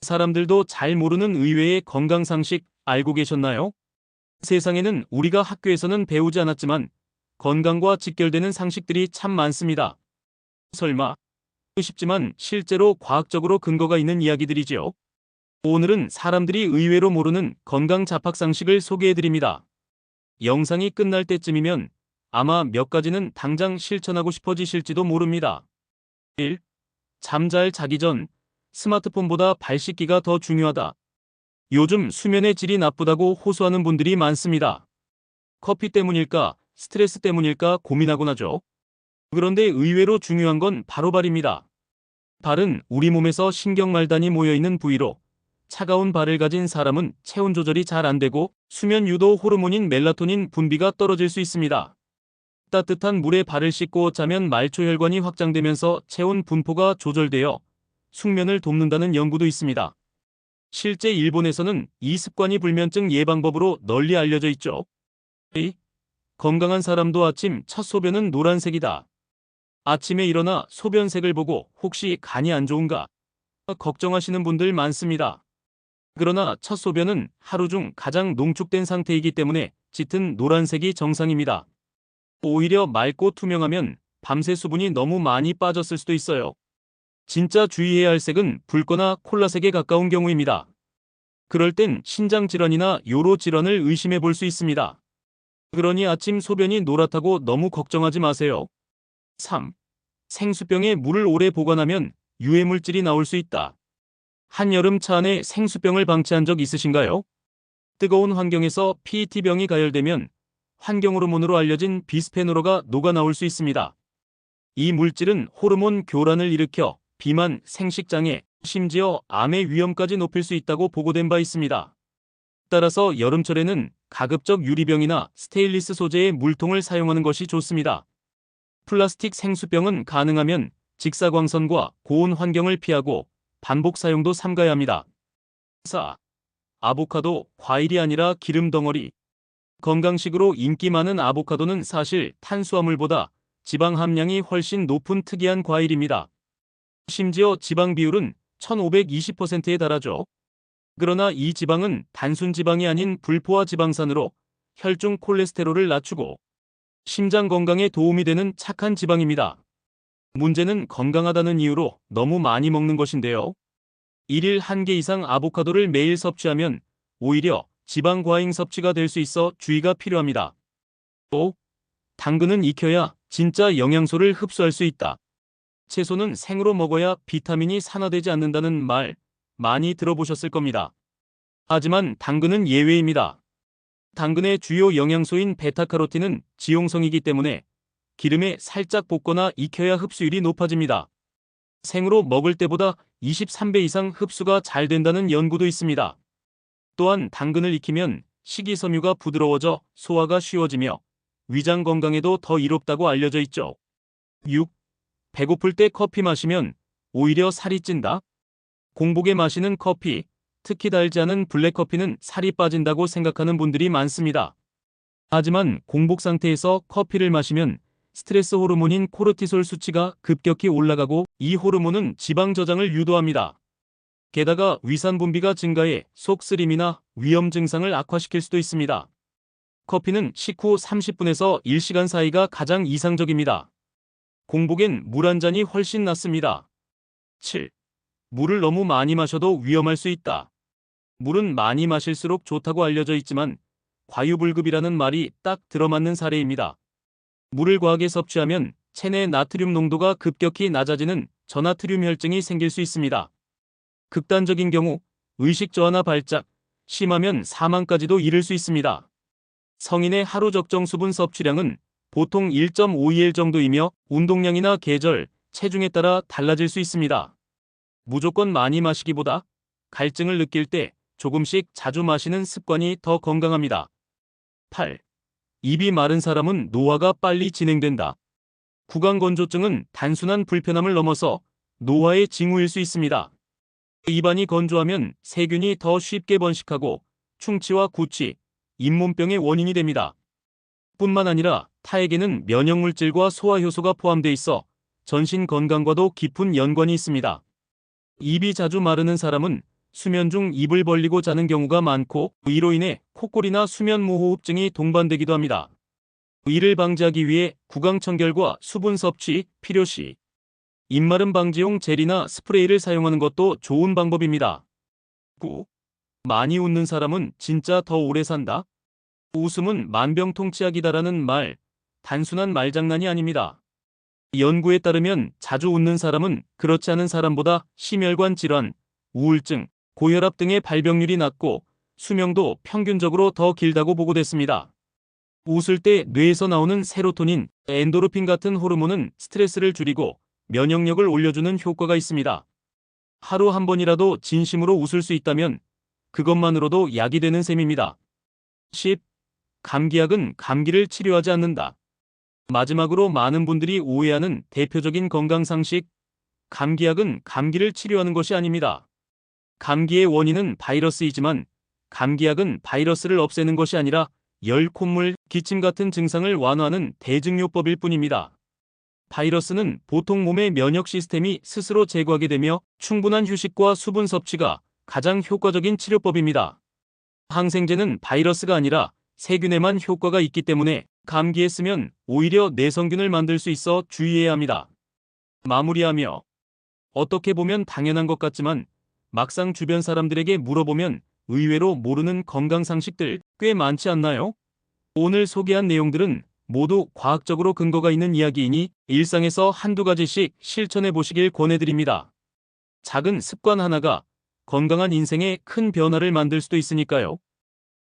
사람들도 잘 모르는 의외의 건강 상식 알고 계셨나요? 세상에는 우리가 학교에서는 배우지 않았지만 건강과 직결되는 상식들이 참 많습니다. 설마 싶지만 실제로 과학적으로 근거가 있는 이야기들이지요. 오늘은 사람들이 의외로 모르는 건강 잡학 상식을 소개해드립니다. 영상이 끝날 때쯤이면 아마 몇 가지는 당장 실천하고 싶어지실지도 모릅니다. 1. 잠잘 자기 전 스마트폰보다 발 씻기가 더 중요하다. 요즘 수면의 질이 나쁘다고 호소하는 분들이 많습니다. 커피 때문일까, 스트레스 때문일까 고민하곤 하죠. 그런데 의외로 중요한 건 바로 발입니다. 발은 우리 몸에서 신경말단이 모여있는 부위로 차가운 발을 가진 사람은 체온 조절이 잘 안되고 수면 유도 호르몬인 멜라토닌 분비가 떨어질 수 있습니다. 따뜻한 물에 발을 씻고 자면 말초혈관이 확장되면서 체온 분포가 조절되어 숙면을 돕는다는 연구도 있습니다. 실제 일본에서는 이 습관이 불면증 예방법으로 널리 알려져 있죠. 2. 건강한 사람도 아침 첫 소변은 노란색이다. 아침에 일어나 소변색을 보고 혹시 간이 안 좋은가 걱정하시는 분들 많습니다. 그러나 첫 소변은 하루 중 가장 농축된 상태이기 때문에 짙은 노란색이 정상입니다. 오히려 맑고 투명하면 밤새 수분이 너무 많이 빠졌을 수도 있어요. 진짜 주의해야 할 색은 붉거나 콜라색에 가까운 경우입니다. 그럴 땐 신장 질환이나 요로 질환을 의심해 볼 수 있습니다. 그러니 아침 소변이 노랗다고 너무 걱정하지 마세요. 3. 생수병에 물을 오래 보관하면 유해물질이 나올 수 있다. 한여름 차 안에 생수병을 방치한 적 있으신가요? 뜨거운 환경에서 PET병이 가열되면 환경호르몬으로 알려진 비스페놀가 녹아 나올 수 있습니다. 이 물질은 호르몬 교란을 일으켜 비만, 생식장애, 심지어 암의 위험까지 높일 수 있다고 보고된 바 있습니다. 따라서 여름철에는 가급적 유리병이나 스테인리스 소재의 물통을 사용하는 것이 좋습니다. 플라스틱 생수병은 가능하면 직사광선과 고온 환경을 피하고 반복 사용도 삼가야 합니다. 4. 아보카도, 과일이 아니라 기름 덩어리. 건강식으로 인기 많은 아보카도는 사실 탄수화물보다 지방 함량이 훨씬 높은 특이한 과일입니다. 심지어 지방 비율은 1520%에 달하죠. 그러나 이 지방은 단순 지방이 아닌 불포화 지방산으로 혈중 콜레스테롤을 낮추고 심장 건강에 도움이 되는 착한 지방입니다. 문제는 건강하다는 이유로 너무 많이 먹는 것인데요. 1일 1개 이상 아보카도를 매일 섭취하면 오히려 지방 과잉 섭취가 될 수 있어 주의가 필요합니다. 5. 당근은 익혀야 진짜 영양소를 흡수할 수 있다. 채소는 생으로 먹어야 비타민이 산화되지 않는다는 말 많이 들어보셨을 겁니다. 하지만 당근은 예외입니다. 당근의 주요 영양소인 베타카로틴은 지용성이기 때문에 기름에 살짝 볶거나 익혀야 흡수율이 높아집니다. 생으로 먹을 때보다 23배 이상 흡수가 잘 된다는 연구도 있습니다. 또한 당근을 익히면 식이섬유가 부드러워져 소화가 쉬워지며 위장 건강에도 더 이롭다고 알려져 있죠. 6. 배고플 때 커피 마시면 오히려 살이 찐다. 공복에 마시는 커피, 특히 달지 않은 블랙커피는 살이 빠진다고 생각하는 분들이 많습니다. 하지만 공복 상태에서 커피를 마시면 스트레스 호르몬인 코르티솔 수치가 급격히 올라가고 이 호르몬은 지방 저장을 유도합니다. 게다가 위산 분비가 증가해 속 쓰림이나 위염 증상을 악화시킬 수도 있습니다. 커피는 식후 30분에서 1시간 사이가 가장 이상적입니다. 공복엔 물 한 잔이 훨씬 낫습니다. 7. 물을 너무 많이 마셔도 위험할 수 있다. 물은 많이 마실수록 좋다고 알려져 있지만 과유불급이라는 말이 딱 들어맞는 사례입니다. 물을 과하게 섭취하면 체내 나트륨 농도가 급격히 낮아지는 저나트륨 혈증이 생길 수 있습니다. 극단적인 경우 의식 저하나 발작, 심하면 사망까지도 이를 수 있습니다. 성인의 하루 적정 수분 섭취량은 보통 1.5ml 정도이며 운동량이나 계절, 체중에 따라 달라질 수 있습니다. 무조건 많이 마시기보다 갈증을 느낄 때 조금씩 자주 마시는 습관이 더 건강합니다. 8. 입이 마른 사람은 노화가 빨리 진행된다. 구강건조증은 단순한 불편함을 넘어서 노화의 징후일 수 있습니다. 입안이 건조하면 세균이 더 쉽게 번식하고 충치와 구취, 잇몸병의 원인이 됩니다. 뿐만 아니라 타액에는 면역물질과 소화효소가 포함되어 있어 전신 건강과도 깊은 연관이 있습니다. 입이 자주 마르는 사람은 수면 중 입을 벌리고 자는 경우가 많고 이로 인해 코골이나 수면무호흡증이 동반되기도 합니다. 이를 방지하기 위해 구강청결과 수분 섭취, 필요시 입마름 방지용 젤이나 스프레이를 사용하는 것도 좋은 방법입니다. 9. 많이 웃는 사람은 진짜 더 오래 산다. 웃음은 만병통치약이다라는 말, 단순한 말장난이 아닙니다. 연구에 따르면 자주 웃는 사람은 그렇지 않은 사람보다 심혈관 질환, 우울증, 고혈압 등의 발병률이 낮고 수명도 평균적으로 더 길다고 보고됐습니다. 웃을 때 뇌에서 나오는 세로토닌, 엔도르핀 같은 호르몬은 스트레스를 줄이고 면역력을 올려주는 효과가 있습니다. 하루 한 번이라도 진심으로 웃을 수 있다면 그것만으로도 약이 되는 셈입니다. 10. 감기약은 감기를 치료하지 않는다. 마지막으로 많은 분들이 오해하는 대표적인 건강상식, 감기약은 감기를 치료하는 것이 아닙니다. 감기의 원인은 바이러스이지만 감기약은 바이러스를 없애는 것이 아니라 열, 콧물, 기침 같은 증상을 완화하는 대증요법일 뿐입니다. 바이러스는 보통 몸의 면역 시스템이 스스로 제거하게 되며 충분한 휴식과 수분 섭취가 가장 효과적인 치료법입니다. 항생제는 바이러스가 아니라 세균에만 효과가 있기 때문에 감기에 쓰면 오히려 내성균을 만들 수 있어 주의해야 합니다. 마무리하며 어떻게 보면 당연한 것 같지만 막상 주변 사람들에게 물어보면 의외로 모르는 건강 상식들 꽤 많지 않나요? 오늘 소개한 내용들은 모두 과학적으로 근거가 있는 이야기이니 일상에서 한두 가지씩 실천해 보시길 권해드립니다. 작은 습관 하나가 건강한 인생에 큰 변화를 만들 수도 있으니까요.